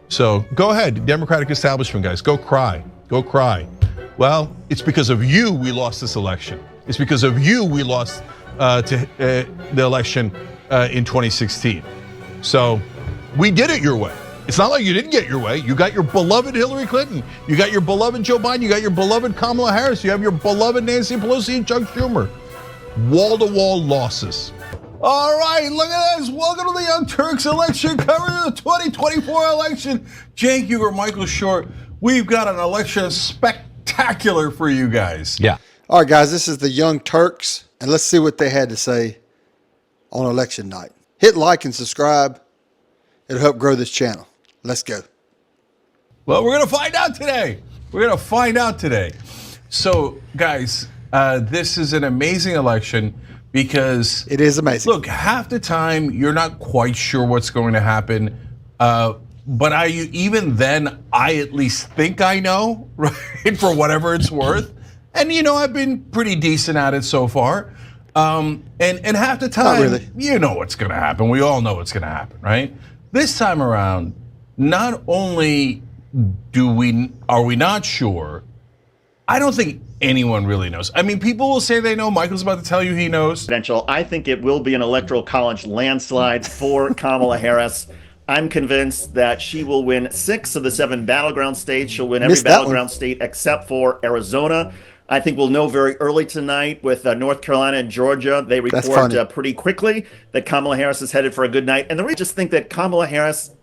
So go ahead, Democratic establishment guys, go cry, go cry. Well, it's because of you we lost this election. It's because of you we lost the election in 2016. So we did it your way. It's not like you didn't get your way. You got your beloved Hillary Clinton. You got your beloved Joe Biden. You got your beloved Kamala Harris. You have your beloved Nancy Pelosi and Chuck Schumer. Wall-to-wall losses. All right, look at this. Welcome to the Young Turks election coverage of the 2024 election. Cenk Uygur, Michael Short. We've got an election spectacular for you guys. Yeah. All right, guys, this is the Young Turks, and let's see what they had to say on election night. Hit like and subscribe. It'll help grow this channel. Let's go. Well, we're going to find out today. We're going to find out today. So, guys, this is an amazing election because it is amazing. Look, half the time you're not quite sure what's going to happen. But even then, I at least think I know, right? For whatever it's worth. And I've been pretty decent at it so far. And half the time, really. You know what's going to happen. We all know what's going to happen, right? This time around, not only are we not sure, I don't think anyone really knows. I mean, people will say they know. Michael's about to tell you he knows. I think it will be an electoral college landslide for Kamala Harris. I'm convinced that she will win 6 of the 7 battleground states. She'll win every battleground state except for Arizona. I think we'll know very early tonight with North Carolina and Georgia. They report pretty quickly that Kamala Harris is headed for a good night. And I just think that Kamala Harris,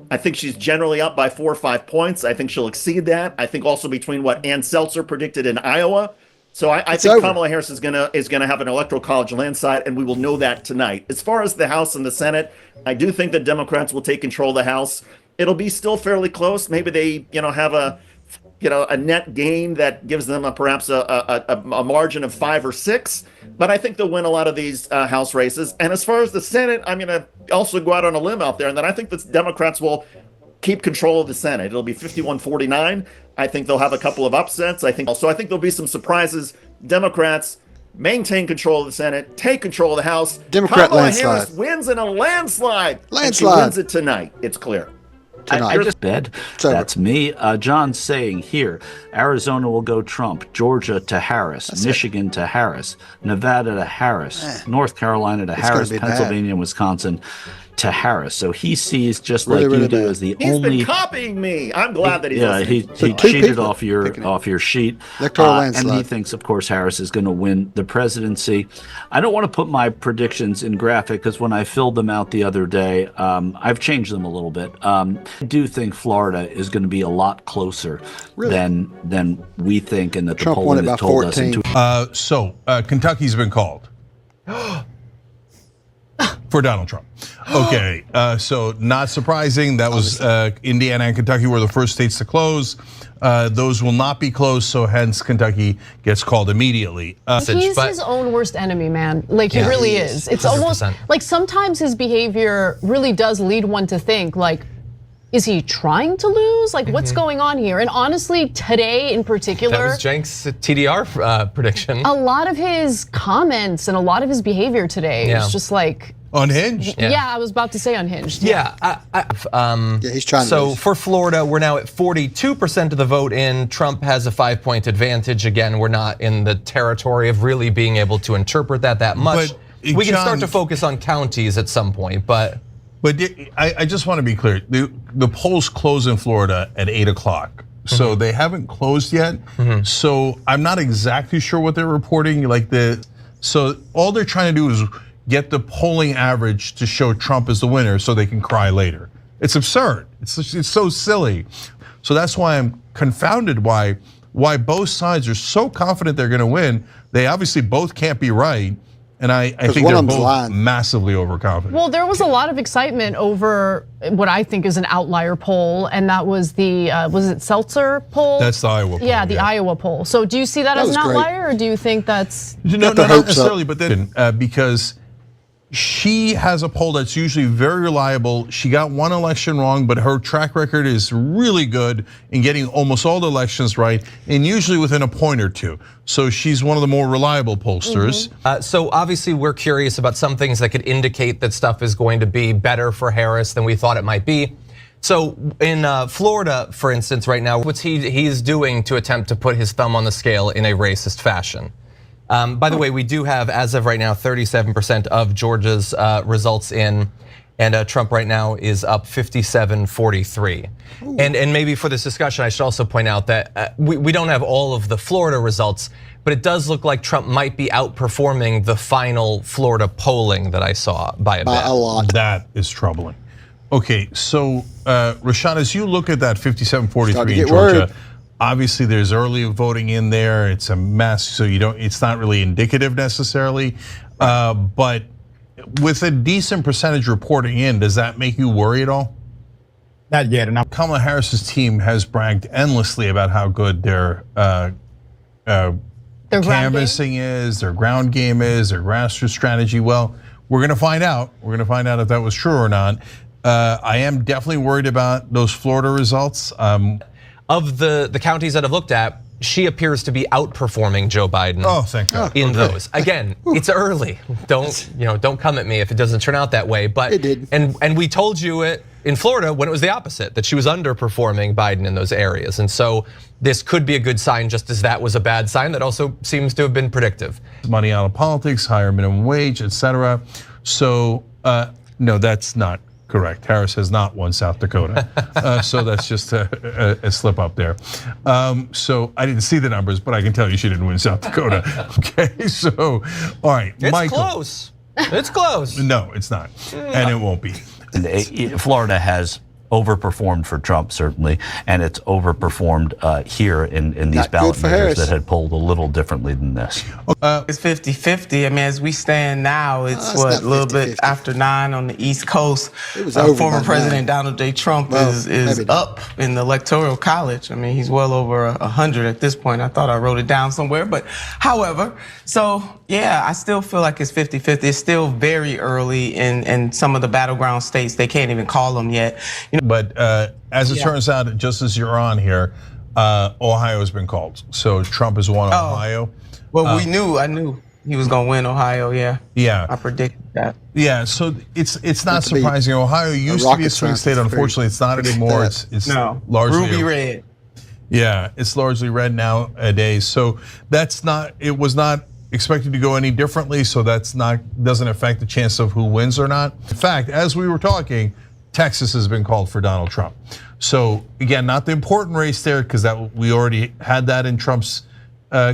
I think she's generally up by 4 or 5 points. I think she'll exceed that. I think also between what Ann Seltzer predicted in Iowa. So I think Kamala Harris is gonna have an electoral college landslide, and we will know that tonight. As far as the House and the Senate, I do think that Democrats will take control of the House. It'll be still fairly close. Maybe they have a net gain that gives them perhaps a margin of 5 or 6. But I think they'll win a lot of these House races. And as far as the Senate, I'm going to also go out on a limb out there, and that I think the Democrats will keep control of the Senate. It'll be 51-49. I think they'll have a couple of upsets. I think there'll be some surprises. Democrats maintain control of the Senate, take control of the House. Democrat Kamala landslide. Harris wins in a landslide. Landslide. And she wins it tonight. It's clear. I just bet that's me. John's saying here, Arizona will go Trump, Georgia to Harris, Michigan to Harris, Nevada to Harris, North Carolina to Harris, Pennsylvania and Wisconsin to Harris. So he sees, just like you do, as the only. He's been copying me. I'm glad that he's he cheated off your sheet. And he thinks, of course, Harris is going to win the presidency. I don't want to put my predictions in graphic because when I filled them out the other day, I've changed them a little bit. I do think Florida is going to be a lot closer than we think, and that the polling has told us. So Kentucky's been called. For Donald Trump. Okay, so not surprising. That was Indiana and Kentucky were the first states to close. Those will not be closed, so hence Kentucky gets called immediately. He's his own worst enemy, man. Like he really is. It's 100%. Almost like sometimes his behavior really does lead one to think like, is he trying to lose? Like, what's going on here? And honestly, today in particular, that was Cenk's TDR prediction. A lot of his comments and a lot of his behavior today was just like unhinged. Yeah, I was about to say unhinged. Yeah, he's trying. So for Florida, we're now at 42% of the vote in. Trump has a 5-point advantage. Again, we're not in the territory of really being able to interpret that much. But, we can start to focus on counties at some point, But I just want to be clear. The polls close in Florida at 8 o'clock. So they haven't closed yet. So I'm not exactly sure what they're reporting. So all they're trying to do is get the polling average to show Trump is the winner so they can cry later. It's absurd. It's so silly. So that's why I'm confounded why both sides are so confident they're gonna win. They obviously both can't be right. And I think they're both massively overconfident. Well, there was a lot of excitement over what I think is an outlier poll, and that was the was it Seltzer poll? That's the Iowa poll. Yeah, the Iowa poll. So do you see that as an outlier, or do you think that's not necessarily? But then because she has a poll that's usually very reliable. She got one election wrong, but her track record is really good in getting almost all the elections right, and usually within a point or two. So she's one of the more reliable pollsters. So obviously we're curious about some things that could indicate that stuff is going to be better for Harris than we thought it might be. So in Florida, for instance, right now, what's he's doing to attempt to put his thumb on the scale in a racist fashion. By the way, we do have, as of right now, 37% of Georgia's results in, and Trump right now is up 57-43. And maybe for this discussion, I should also point out that we don't have all of the Florida results, but it does look like Trump might be outperforming the final Florida polling that I saw by a bit. A lot. That is troubling. Okay, so Rashad, as you look at that 57-43 in Georgia, obviously there's early voting in there. It's a mess, so it's not really indicative necessarily. But with a decent percentage reporting in, does that make you worry at all? Not yet. And Kamala Harris's team has bragged endlessly about how good their canvassing is, their ground game is, their grassroots strategy. Well, we're going to find out. We're going to find out if that was true or not. I am definitely worried about those Florida results. Of the counties that I've looked at, she appears to be outperforming Joe Biden. Oh, thank God. In those. Again, it's early. Don't come at me if it doesn't turn out that way. But it did. And we told you it in Florida when it was the opposite, that she was underperforming Biden in those areas. And so this could be a good sign, just as that was a bad sign that also seems to have been predictive. Money out of politics, higher minimum wage, etc. So no, that's not correct. Harris has not won South Dakota. So that's just a slip up there. So I didn't see the numbers, but I can tell you she didn't win South Dakota. Okay, so all right, it's Michael. Close. It's close. No, it's not, and it won't be. Florida has overperformed for Trump, certainly, and it's overperformed here in these ballot measures that had polled a little differently than this. It's 50-50. I mean, as we stand now, it's a little bit after 9 on the East Coast. It was over former President Donald J. Trump is up in the electoral college. I mean, he's well over 100 at this point. I thought I wrote it down somewhere, but however, so yeah, I still feel like it's 50-50. It's still very early in some of the battleground states. They can't even call them yet. But as it turns out, just as you're on here, Ohio has been called. So Trump has won Ohio. Well, I knew he was going to win Ohio. Yeah. I predicted that. Yeah. So it's not surprising. Ohio used to be a swing state. Unfortunately, it's not anymore. It's largely ruby red. Yeah, it's largely red nowadays. So it was not expected to go any differently. So doesn't affect the chance of who wins or not. In fact, as we were talking, Texas has been called for Donald Trump. So again, not the important race there, because we already had that in Trump's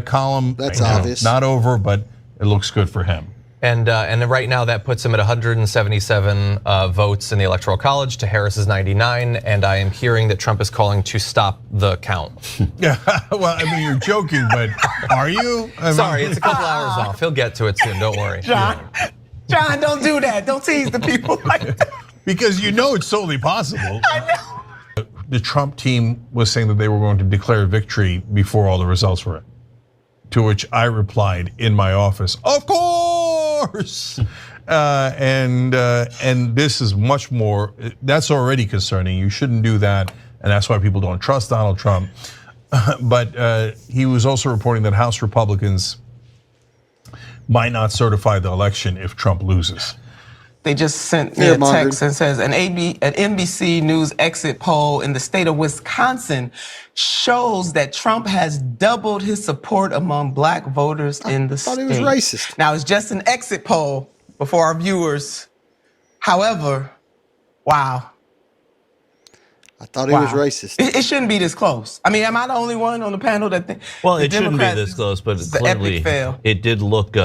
column. That's obvious. Not over, but it looks good for him. And right now that puts him at 177 votes in the Electoral College to Harris's 99. And I am hearing that Trump is calling to stop the count. Yeah, well, I mean, you're joking, but are you? Sorry, it's a couple hours off. He'll get to it soon. Don't worry. John, don't do that. Don't tease the people like that. Because it's totally possible. I know. The Trump team was saying that they were going to declare victory before all the results were in. To which I replied in my office, of course. And this is much more, that's already concerning. You shouldn't do that. And that's why people don't trust Donald Trump. But he was also reporting that House Republicans might not certify the election if Trump loses. They just sent me a text and says an NBC News exit poll in the state of Wisconsin shows that Trump has doubled his support among black voters in the state. I thought he was racist. Now, it's just an exit poll before our viewers. However, wow. I thought he was racist. It shouldn't be this close. I mean, am I the only one on the panel that thinks? Well, it shouldn't be this close, but clearly it did look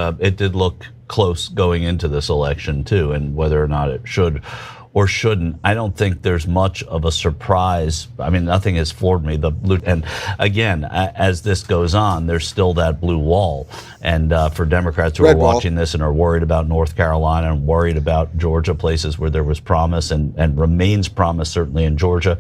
close going into this election too, and whether or not it should or shouldn't, I don't think there's much of a surprise. I mean, nothing has floored me. And again, as this goes on, there's still that blue wall. And for Democrats who are watching this and are worried about North Carolina and worried about Georgia, places where there was promise and remains promise, certainly in Georgia,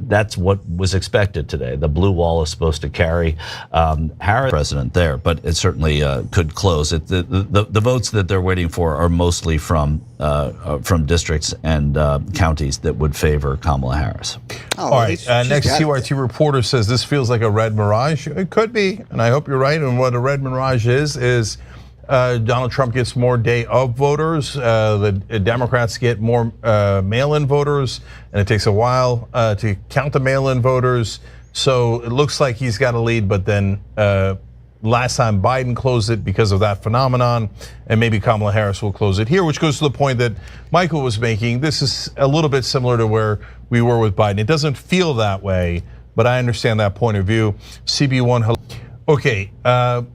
that's what was expected today. The blue wall is supposed to carry Harris president there, but it certainly could close. The votes that they're waiting for are mostly from districts and counties that would favor Kamala Harris. All right, next CYT reporter says this feels like a red mirage. It could be, and I hope you're right. And what a red mirage is Donald Trump gets more day of voters. The Democrats get more mail-in voters, and it takes a while to count the mail-in voters. So it looks like he's got a lead, but then last time Biden closed it because of that phenomenon, and maybe Kamala Harris will close it here, which goes to the point that Michael was making. This is a little bit similar to where we were with Biden. It doesn't feel that way, but I understand that point of view. CB1, okay,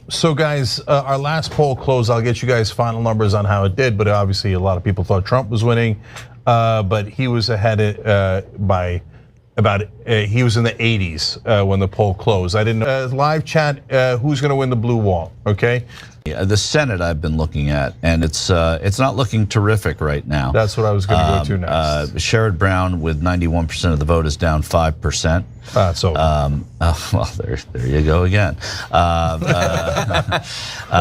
so guys, our last poll closed. I'll get you guys final numbers on how it did, but obviously a lot of people thought Trump was winning, but he was ahead by about, he was in the 80s when the poll closed. I didn't know. Live chat, who's gonna win the blue wall, okay? Yeah, the Senate I've been looking at, and it's not looking terrific right now. That's what I was gonna go to next. Sherrod Brown with 91% of the vote is down 5%. So well, there you go again.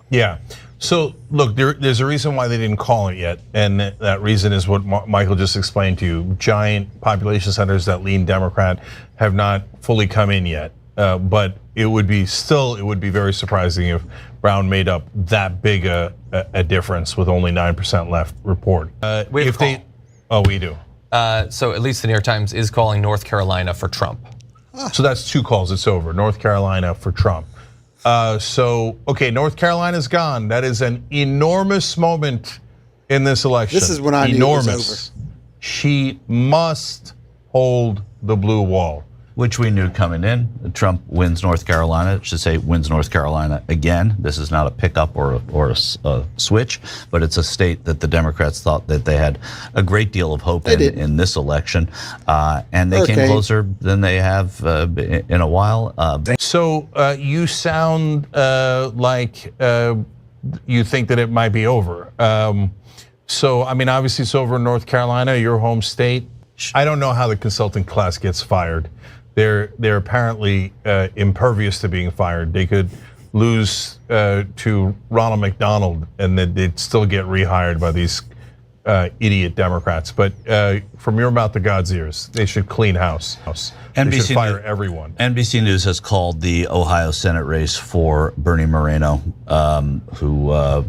Yeah. So look, there's a reason why they didn't call it yet, and that reason is what Michael just explained to you. Giant population centers that lean Democrat have not fully come in yet, but it would be very surprising if Brown made up that big a difference with only 9% left report. We have we do. So at least the New York Times is calling North Carolina for Trump. So that's 2 calls. It's over. North Carolina for Trump. Okay, North Carolina's gone. That is an enormous moment in this election. This is when I knew it was over. She must hold the blue wall. Which we knew coming in. Trump wins North Carolina. It should say wins North Carolina again. This is not a pickup or a switch, but it's a state that the Democrats thought that they had a great deal of hope in this election, and they came closer than they have in a while. So you sound like you think that it might be over. So I mean, obviously it's over in North Carolina, your home state. I don't know how the consulting class gets fired. They're apparently impervious to being fired. They could lose to Ronald McDonald and then they'd still get rehired by these idiot Democrats. But from your mouth to God's ears, they should clean house. They should fire everyone. NBC News has called the Ohio Senate race for Bernie Moreno, who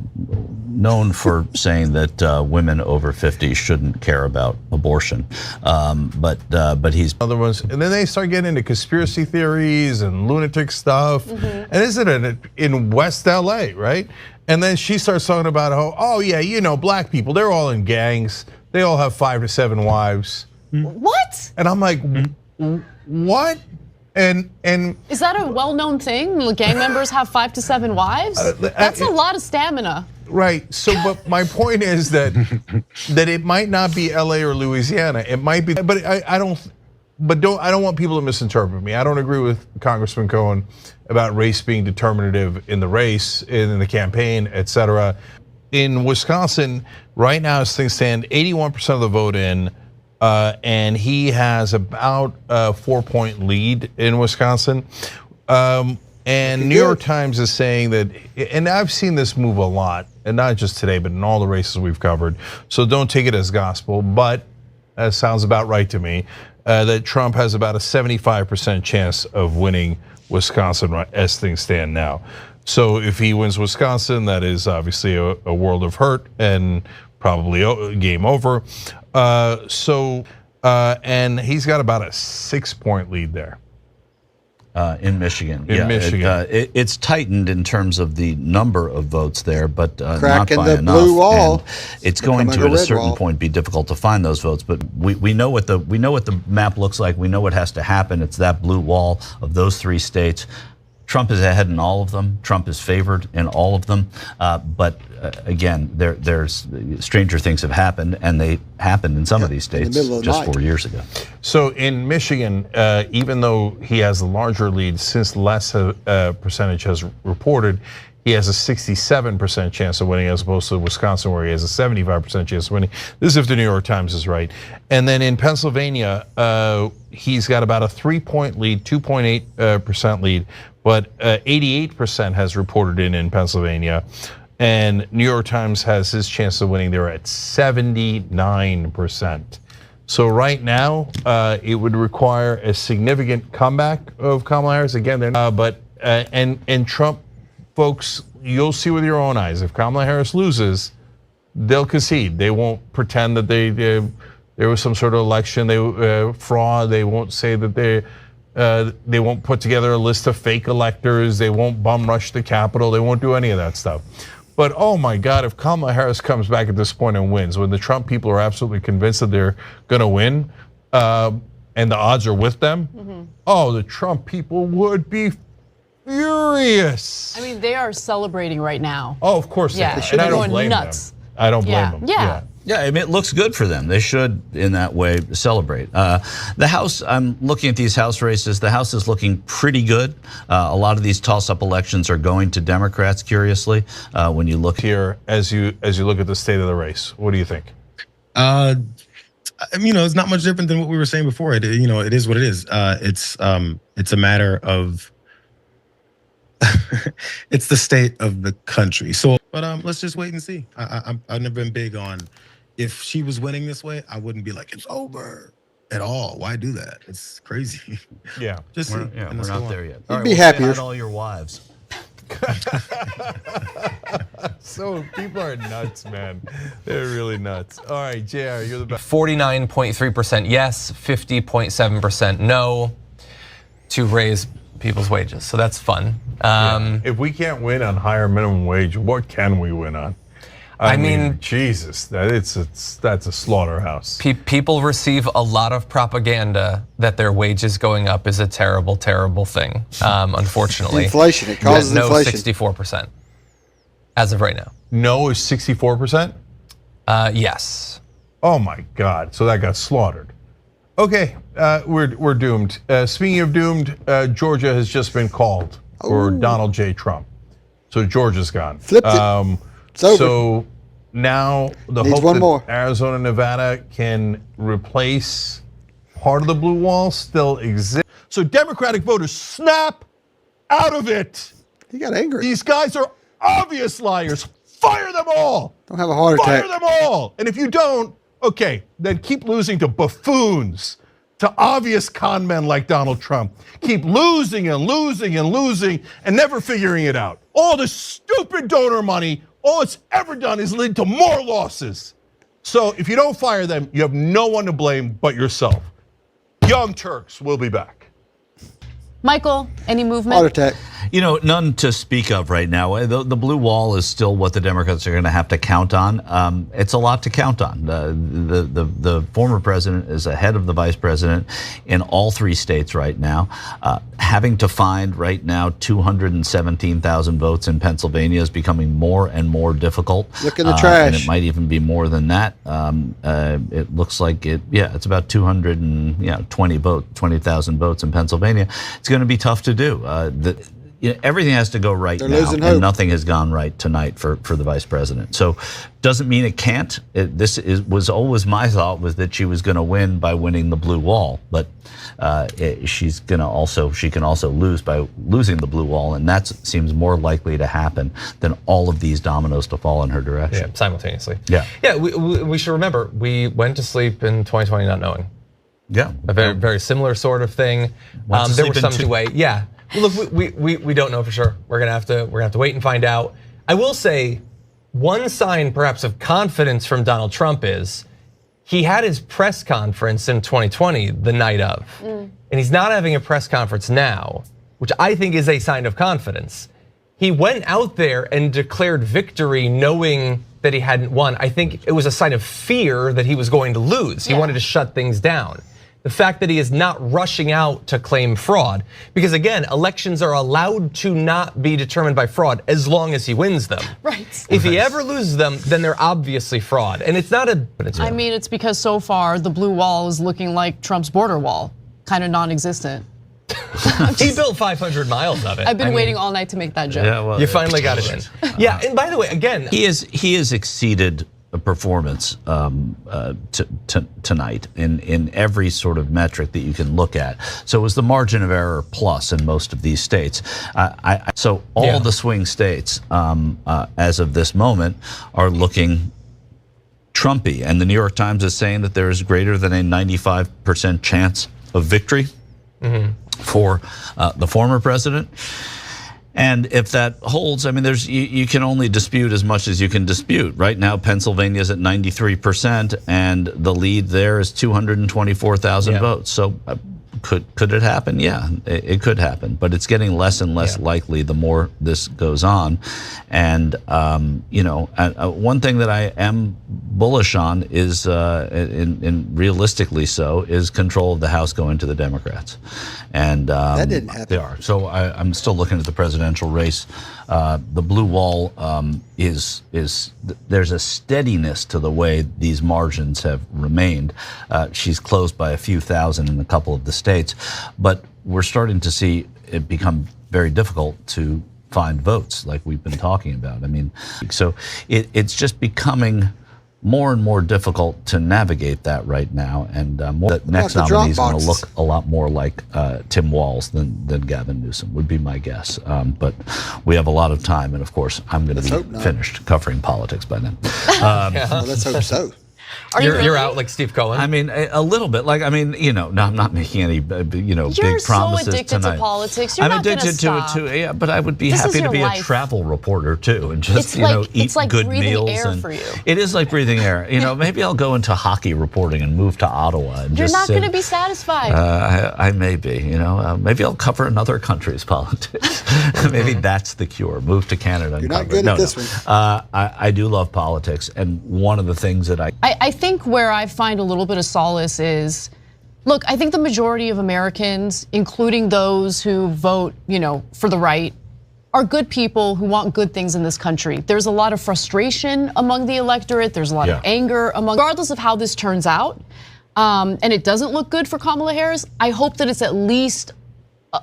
known for saying that women over 50 shouldn't care about abortion, but he's other ones, and then they start getting into conspiracy theories and lunatic stuff. And isn't it in West LA, right? And then she starts talking about how, oh yeah, you know, black people, they're all in gangs. They all have 5 to 7 wives. What? And I'm like, what? And is that a well-known thing? Gang members have 5 to 7 wives? That's a lot of stamina. Right. So, but my point is that it might not be LA or Louisiana. It might be, but I don't want people to misinterpret me. I don't agree with Congressman Cohen about race being determinative in the race, in the campaign, etc. In Wisconsin, right now as things stand, 81% of the vote in, and he has about a 4-point lead in Wisconsin. And New York Times is saying that, and I've seen this move a lot, and not just today, but in all the races we've covered. So don't take it as gospel, but that sounds about right to me, that Trump has about a 75% chance of winning Wisconsin as things stand now. So if he wins Wisconsin, that is obviously a world of hurt and probably game over. And he's got about a 6-point lead there. In Michigan. Michigan. It's tightened in terms of the number of votes there, but not Cracking by the enough. blue wall. And it's going to at a certain point be difficult to find those votes. But we know what the map looks like. We know what has to happen. It's that blue wall of those 3 states. Trump is ahead in all of them. Trump is favored in all of them. But again, there's stranger things have happened, and they happened in some of these states just 4 years ago. So in Michigan, even though he has a larger lead, since less percentage has reported, he has a 67% chance of winning as opposed to Wisconsin where he has a 75% chance of winning. This is if the New York Times is right. And then in Pennsylvania, he's got about a 3-point lead, 2.8% lead, but 88% has reported in Pennsylvania. And New York Times has his chance of winning there at 79%. So right now, it would require a significant comeback of Kamala Harris. Again, they're not, and Trump folks you'll see with your own eyes. If Kamala Harris loses, they'll concede. They won't pretend that there was some sort of election fraud. They won't say that they won't put together a list of fake electors. They won't bum rush the Capitol. They won't do any of that stuff. But oh my God, if Kamala Harris comes back at this point and wins, when the Trump people are absolutely convinced that they're going to win, and the odds are with them, oh, the Trump people would be furious. I mean, they are celebrating right now. Oh, of course they are. And I don't blame them. I don't blame them. Yeah, I mean, it looks good for them. They should, in that way, celebrate. The House, I'm looking at these House races. The House is looking pretty good. A lot of these toss-up elections are going to Democrats, curiously, when you look here. As you look at the state of the race, what do you think? It's not much different than what we were saying before. It is what it is. It's a matter of it's the state of the country. So, but let's just wait and see. I've never been big on, if she was winning this way, I wouldn't be like, it's over at all. Why do that? It's crazy. Yeah, just see. We're not there yet. You'd be happier. All your wives. So people are nuts, man. They're really nuts. All right, JR, you're the best. 49.3% yes, 50.7% no to raise people's wages. So that's fun. If we can't win on higher minimum wage, what can we win on? I mean, Jesus, that's a slaughterhouse. People receive a lot of propaganda that their wages going up is a terrible, terrible thing. Unfortunately, inflation. It causes inflation. 64% as of right now. No is 64%. Yes. Oh my God! So that got slaughtered. Okay, we're doomed. Speaking of doomed, Georgia has just been called for Donald J. Trump. So Georgia's gone. Flipped it. So now the hope that Arizona, Nevada can replace part of the blue wall still exists. So Democratic voters, snap out of it. He got angry. These guys are obvious liars. Fire them all. Don't have a heart attack. Fire them all. And if you don't, okay, then keep losing to buffoons, to obvious con men like Donald Trump. Keep losing and losing and losing and never figuring it out. All the stupid donor money, all it's ever done is lead to more losses. So if you don't fire them, you have no one to blame but yourself. Young Turks will be back. Michael, any movement? Heart attack. None to speak of right now. The blue wall is still what the Democrats are going to have to count on. It's a lot to count on. The former president is ahead of the vice president in all three states right now. Having to find right now 217,000 votes in Pennsylvania is becoming more and more difficult. Look in the trash. And it might even be more than that. It looks like it's about 20,000 votes in Pennsylvania. It's going to be tough to do. Everything has to go right now, and nothing has gone right tonight for the vice president. So, doesn't mean it can't. Was always my thought was that she was going to win by winning the blue wall, but she can also lose by losing the blue wall, and that seems more likely to happen than all of these dominoes to fall in her direction. Yeah, simultaneously. Yeah. We should remember we went to sleep in 2020 not knowing. Yeah. A very very similar sort of thing. There was some way. Yeah. Look, we don't know for sure. We're gonna have to wait and find out. I will say, one sign perhaps of confidence from Donald Trump is he had his press conference in 2020 the night of, and he's not having a press conference now, which I think is a sign of confidence. He went out there and declared victory knowing that he hadn't won. I think it was a sign of fear that he was going to lose. He wanted to shut things down. The fact that he is not rushing out to claim fraud, because again, elections are allowed to not be determined by fraud as long as he wins them. Right. If he ever loses them, then they're obviously fraud. And it's not a. I mean, it's because so far the blue wall is looking like Trump's border wall, kind of non-existent. He built 500 miles of it. I've been waiting all night to make that joke. Yeah, well, you finally got it in. Yeah, and by the way, again, he has exceeded a performance tonight in every sort of metric that you can look at. So it was the margin of error plus in most of these states. So all the swing states, as of this moment, are looking Trumpy, and the New York Times is saying that there is greater than a 95% chance of victory for the former president. And if that holds, I mean, you can only dispute as much as you can dispute. Right now, Pennsylvania is at 93%, and the lead there is 224,000 votes. So could it happen? Yeah, it could happen, but it's getting less and less likely the more this goes on. And one thing that I am bullish on is, in realistically so, is control of the House going to the Democrats. And that didn't happen. They are. So I'm still looking at the presidential race. The blue wall is there's a steadiness to the way these margins have remained. She's closed by a few thousand in a couple of the states, but we're starting to see it become very difficult to find votes, like we've been talking about. I mean, so it's just becoming more and more difficult to navigate that right now, and the next nominee is going to look a lot more like Tim Walz than Gavin Newsom, would be my guess. But we have a lot of time, and of course, I'm going to be finished covering politics by then. Well, let's hope so. You're out like Steve Cohen? I mean, a little bit. Like, I mean, no, I'm not making any, big promises tonight. You're so addicted to politics. You're not going to stop. To it too. Yeah, but I would be happy to be a travel reporter too, and just eat good meals. Air for you. It is like breathing air. Maybe I'll go into hockey reporting and move to Ottawa. And you're not going to be satisfied. I may be. Maybe I'll cover another country's politics. Maybe that's the cure. Move to Canada. You're not good at this one. I do love politics, and one of the things that I think where I find a little bit of solace is, look, I think the majority of Americans, including those who vote, for the right, are good people who want good things in this country. There's a lot of frustration among the electorate. There's a lot of anger regardless of how this turns out. And it doesn't look good for Kamala Harris. I hope that it's at least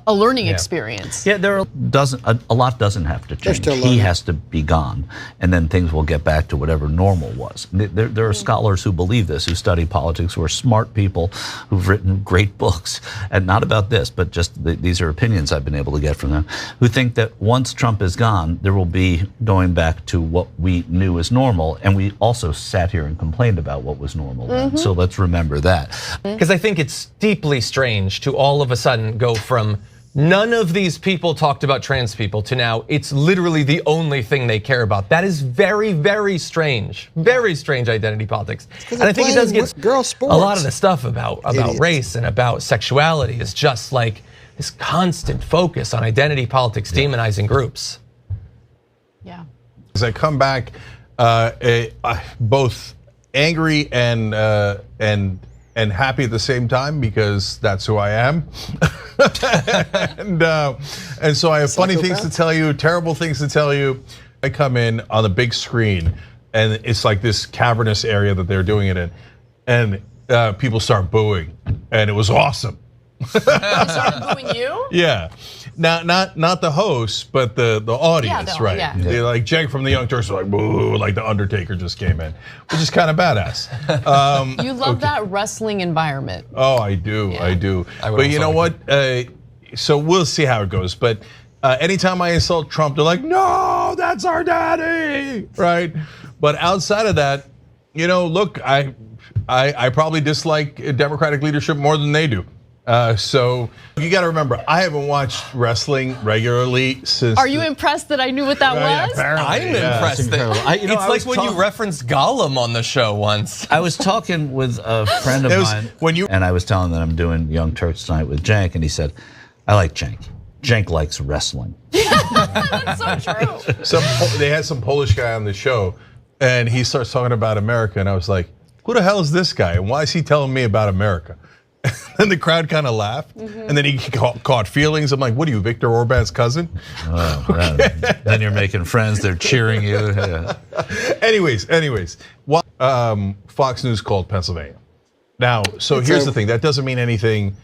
a learning experience. Yeah, a lot doesn't have to change. He has to be gone, and then things will get back to whatever normal was. There are scholars who believe this, who study politics, who are smart people, who've written great books, and not about this, but just these are opinions I've been able to get from them, who think that once Trump is gone, there will be going back to what we knew as normal, and we also sat here and complained about what was normal then. So let's remember that. Because I think it's deeply strange to all of a sudden go from none of these people talked about trans people to now it's literally the only thing they care about. That is very, very strange. Very strange identity politics. And I think it does get a lot of the stuff about race and about sexuality is just like this constant focus on identity politics demonizing groups. Yeah. As I come back, both angry and happy at the same time, because that's who I am. and so I have funny things to tell you, terrible things to tell you. I come in on the big screen, and it's like this cavernous area that they're doing it in, and people start booing, and it was awesome. They started booing you? Yeah. Not the host, but the audience, right? Yeah. They're like Cenk from the Young Turks, like boo, like the Undertaker just came in, which is kind of badass. You love that wrestling environment. Oh, I do, I do. But you know what? So we'll see how it goes. But anytime I insult Trump, they're like, "No, that's our daddy," right? But outside of that, look, I probably dislike Democratic leadership more than they do. So you got to remember, I haven't watched wrestling regularly since. Are you impressed that I knew what that was? I'm impressed. It's like when you referenced Gollum on the show once. I was talking with a friend of mine, and I was telling them I'm doing Young Turks tonight with Cenk, and he said, "I like Cenk. Cenk likes wrestling." That's so true. They had some Polish guy on the show, and he starts talking about America, and I was like, "Who the hell is this guy, and why is he telling me about America?" And the crowd kind of laughed, and then he caught feelings. I'm like, "What are you, Viktor Orban's cousin?" Then you're making friends. They're cheering you. Yeah. Anyways, what Fox News called Pennsylvania. Now, so here's the thing. That doesn't mean anything.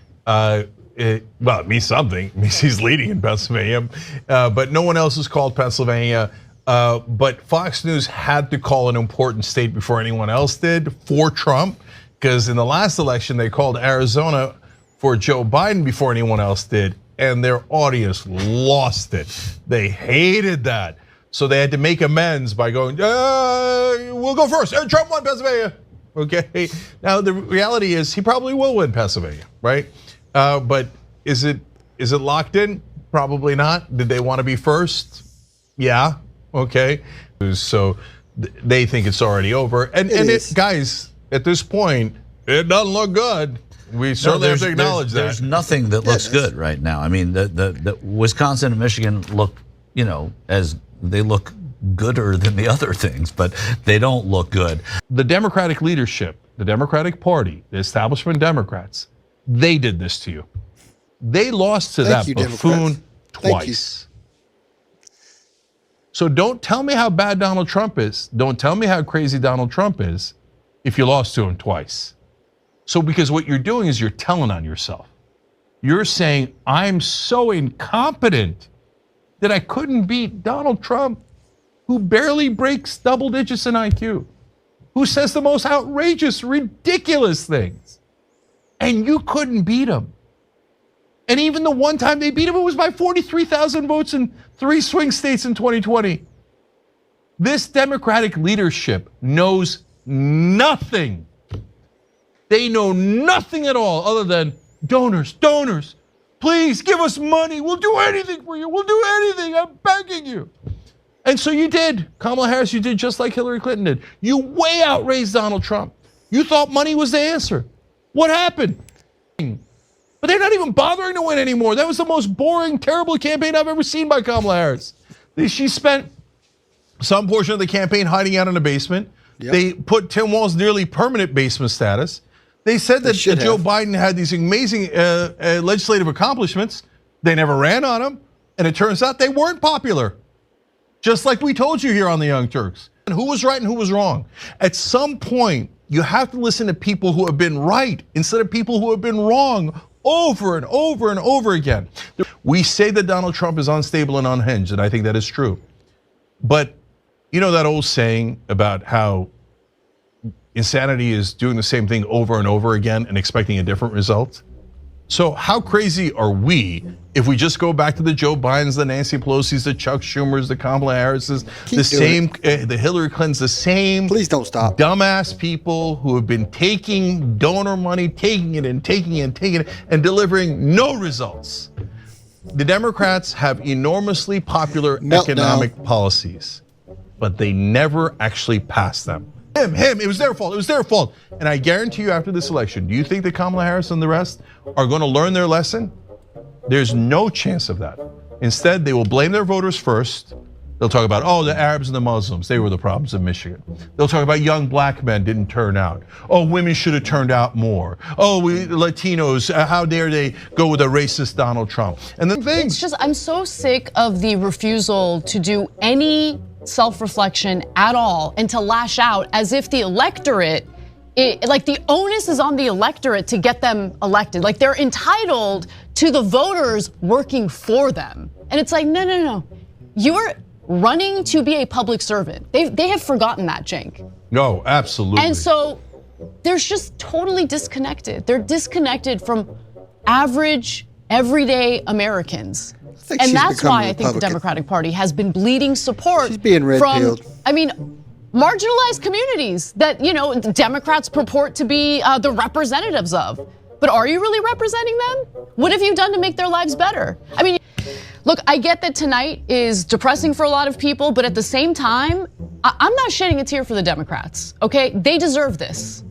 It means something. It means he's leading in Pennsylvania, but no one else has called Pennsylvania. But Fox News had to call an important state before anyone else did for Trump. Because in the last election, they called Arizona for Joe Biden before anyone else did, and their audience lost it. They hated that. So they had to make amends by going, we'll go first. Trump won Pennsylvania. Okay. Now, the reality is he probably will win Pennsylvania, right? But is it locked in? Probably not. Did they want to be first? Yeah, okay. So they think it's already over. And guys, at this point, it doesn't look good. We certainly have to acknowledge that. There's nothing that looks good right now. I mean, the Wisconsin and Michigan look, as they look gooder than the other things, but they don't look good. The Democratic leadership, the Democratic Party, the establishment Democrats, they did this to you. They lost to that buffoon twice. So don't tell me how bad Donald Trump is. Don't tell me how crazy Donald Trump is if you lost to him twice. So because what you're doing is you're telling on yourself. You're saying, I'm so incompetent that I couldn't beat Donald Trump, who barely breaks double digits in IQ, who says the most outrageous, ridiculous things. And you couldn't beat him. And even the one time they beat him, it was by 43,000 votes in 3 swing states in 2020. This Democratic leadership knows nothing. They know nothing at all other than donors, please give us money. We'll do anything for you. We'll do anything. I'm begging you. And so you did. Kamala Harris, you did just like Hillary Clinton did. You way outraised Donald Trump. You thought money was the answer. What happened? But they're not even bothering to win anymore. That was the most boring, terrible campaign I've ever seen by Kamala Harris. She spent some portion of the campaign hiding out in a basement. Yep. They put Tim Walz nearly permanent basement status. They said that Joe Biden had these amazing legislative accomplishments. They never ran on him. And it turns out they weren't popular. Just like we told you here on the Young Turks. And who was right and who was wrong. At some point, you have to listen to people who have been right instead of people who have been wrong over and over and over again. We say that Donald Trump is unstable and unhinged, and I think that is true. But you know that old saying about how insanity is doing the same thing over and over again and expecting a different result? So how crazy are we if we just go back to the Joe Bidens, the Nancy Pelosi's, the Chuck Schumers, the Kamala Harris's, the Hillary Clintons, the same Please don't stop. Dumbass people who have been taking donor money, taking it and delivering no results. The Democrats have enormously popular economic policies, but they never actually pass them. It was their fault. And I guarantee you after this election, do you think that Kamala Harris and the rest are going to learn their lesson? There's no chance of that. Instead, they will blame their voters first. They'll talk about, the Arabs and the Muslims, they were the problems in Michigan. They'll talk about young black men didn't turn out. Women should have turned out more. We Latinos, how dare they go with a racist Donald Trump? And the thing. It's just, I'm so sick of the refusal to do any self-reflection at all and to lash out as if the electorate, like the onus is on the electorate to get them elected. Like they're entitled to the voters working for them. And it's like, no. You're running to be a public servant. They have forgotten that, Cenk. No, absolutely. And so they're just totally disconnected. They're disconnected from average, everyday Americans. And that's why I think the Democratic Party has been bleeding support from, marginalized communities that, the Democrats purport to be the representatives of. But are you really representing them? What have you done to make their lives better? I mean, look, I get that tonight is depressing for a lot of people, but at the same time, I'm not shedding a tear for the Democrats, okay? They deserve this.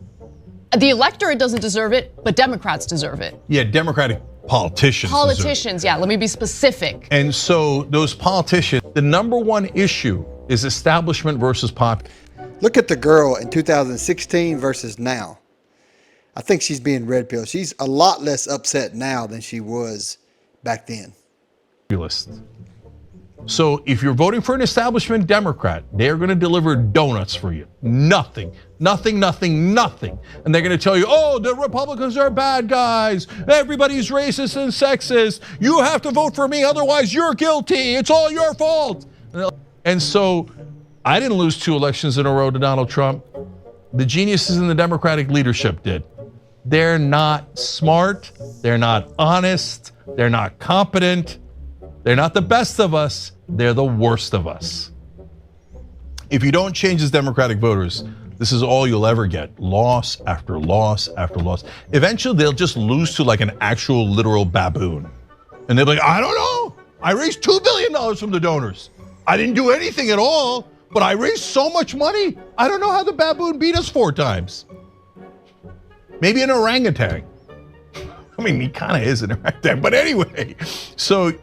The electorate doesn't deserve it, but Democrats deserve it. Yeah, Democratic politicians, yeah, let me be specific. And so those politicians, the number one issue is establishment versus pop. Look at the girl in 2016 versus now. I think she's being red pilled. She's a lot less upset now than she was back then. So if you're voting for an establishment Democrat, they're going to deliver donuts for you. Nothing. And they're going to tell you, the Republicans are bad guys. Everybody's racist and sexist. You have to vote for me, otherwise you're guilty. It's all your fault. And so I didn't lose 2 elections in a row to Donald Trump. The geniuses in the Democratic leadership did. They're not smart. They're not honest. They're not competent. They're not the best of us. They're the worst of us. If you don't change as Democratic voters, this is all you'll ever get. Loss after loss after loss. Eventually, they'll just lose to like an actual literal baboon. And they'll be like, I don't know. I raised $2 billion from the donors. I didn't do anything at all, but I raised so much money. I don't know how the baboon beat us 4 times. Maybe an orangutan. I mean, he kind of is an orangutan, but anyway. So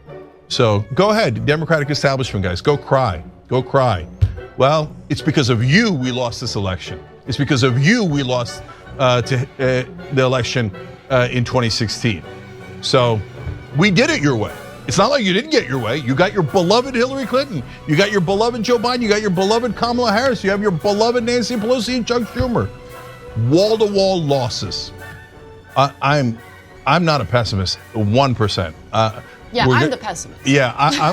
go ahead, Democratic establishment guys, go cry. Go cry. Well, it's because of you we lost this election. It's because of you we lost the election in 2016. So we did it your way. It's not like you didn't get your way. You got your beloved Hillary Clinton. You got your beloved Joe Biden. You got your beloved Kamala Harris. You have your beloved Nancy Pelosi and Chuck Schumer. Wall-to-wall losses. I'm not a pessimist. 1%. Yeah, I'm the pessimist. Yeah,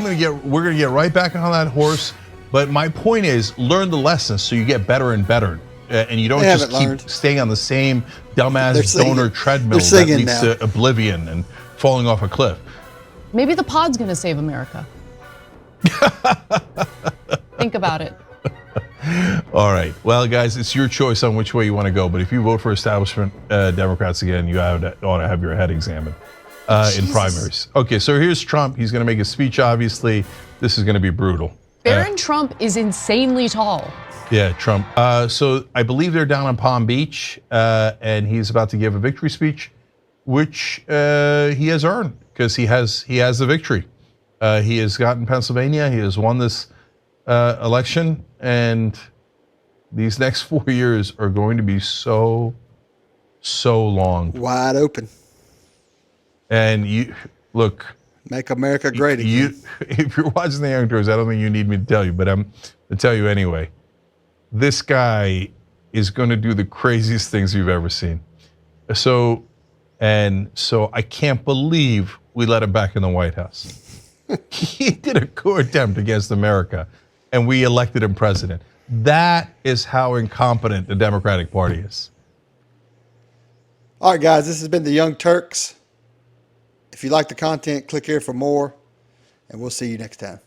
we're gonna get right back on that horse. But my point is, learn the lessons so you get better and better, and you don't just keep staying on the same dumbass donor treadmill that leads to oblivion and falling off a cliff. Maybe the pod's gonna save America. Think about it. All right. Well, guys, it's your choice on which way you want to go. But if you vote for establishment Democrats again, you ought to have your head examined in primaries. Okay, so here's Trump. He's going to make a speech, obviously. This is going to be brutal. Barron Trump is insanely tall. Yeah, Trump. So I believe they're down on Palm Beach, and he's about to give a victory speech, which he has earned because he has the victory. He has gotten Pennsylvania. He has won this election, and these next 4 years are going to be so long, wide open. And you look, make America great again. If you're watching the Young Turks, I don't think you need me to tell you, but I'm going to tell you anyway. This guy is going to do the craziest things you've ever seen. So I can't believe we let him back in the White House. He did a coup attempt against America, and we elected him president. That is how incompetent the Democratic Party is. All right, guys, this has been the Young Turks. If you like the content, click here for more, and we'll see you next time.